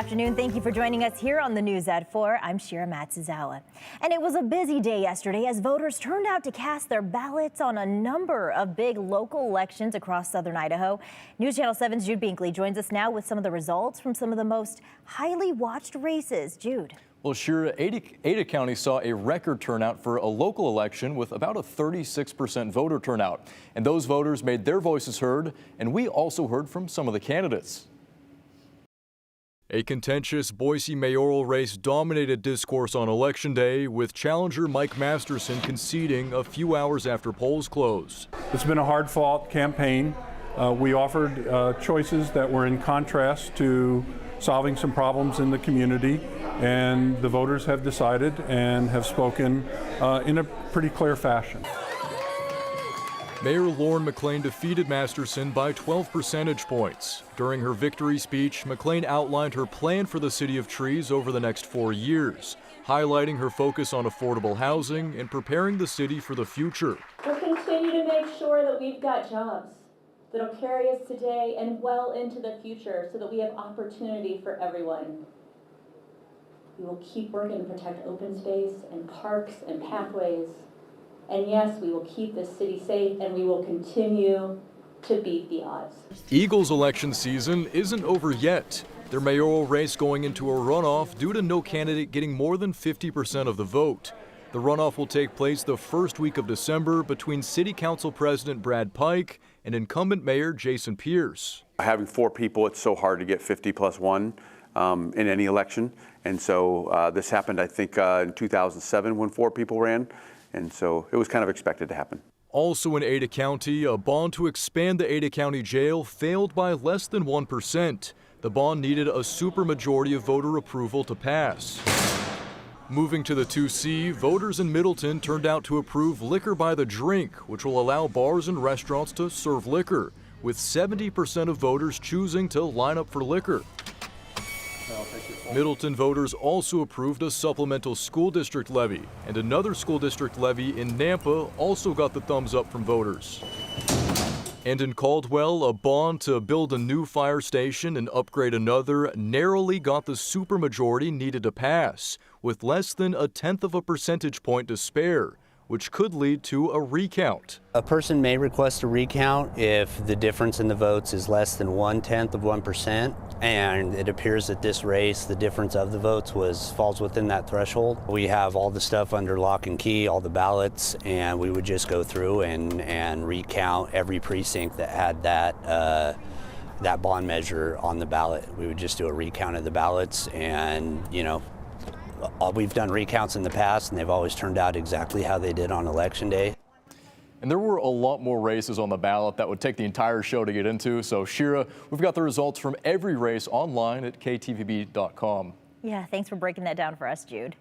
Afternoon. Thank you for joining us here on the News at 4. I'm Shira Matsuzawa. And it was a busy day yesterday as voters turned out to cast their ballots on a number of big local elections across southern Idaho. News Channel 7's Jude Binkly joins us now with some of the results from some of the most highly watched races. Jude. Well, Shira, Ada County saw a record turnout for a local election with about a 36% voter turnout. And those voters made their voices heard, and we also heard from some of the candidates. A contentious Boise mayoral race dominated discourse on Election Day, with challenger Mike Masterson conceding a few hours after polls closed. It's been a hard-fought campaign. We offered choices that were in contrast to solving some problems in the community, and the voters have decided and have spoken in a pretty clear fashion. Mayor Lauren McLean defeated Masterson by 12 percentage points. During her victory speech, McLean outlined her plan for the City of Trees over the next 4 years, highlighting her focus on affordable housing and preparing the city for the future. We'll continue to make sure that we've got jobs that'll carry us today and well into the future so that we have opportunity for everyone. We will keep working to protect open space and parks and pathways. And yes, we will keep this city safe, and we will continue to beat the odds. Eagles election season isn't over yet. Their mayoral race going into a runoff due to no candidate getting more than 50% of the vote. The runoff will take place the first week of December between City Council President Brad Pike and incumbent Mayor Jason Pierce. Having 4 people, it's so hard to get 50 plus 1 in any election. And so this happened, I think, in 2007 when 4 people ran. And so it was kind of expected to happen. Also in Ada County, a bond to expand the Ada County Jail failed by less than 1%. The bond needed a supermajority of voter approval to pass. Moving to the 2C, voters in Middleton turned out to approve liquor by the drink, which will allow bars and restaurants to serve liquor, with 70% of voters choosing to line up for liquor. Middleton voters also approved a supplemental school district levy, and another school district levy in Nampa also got the thumbs up from voters. And in Caldwell, a bond to build a new fire station and upgrade another narrowly got the supermajority needed to pass, with less than 1/10 of a percentage point to spare, which could lead to a recount. A person may request a recount if the difference in the votes is less than 1/10 of 1%, and it appears that this race, the difference of the votes falls within that threshold. We have all the stuff under lock and key, all the ballots, and we would just go through and recount every precinct that had that bond measure on the ballot. We would just do a recount of the ballots, and we've done recounts in the past, and they've always turned out exactly how they did on Election Day. And there were a lot more races on the ballot that would take the entire show to get into. So, Shira, we've got the results from every race online at KTVB.com. Yeah, thanks for breaking that down for us, Jude.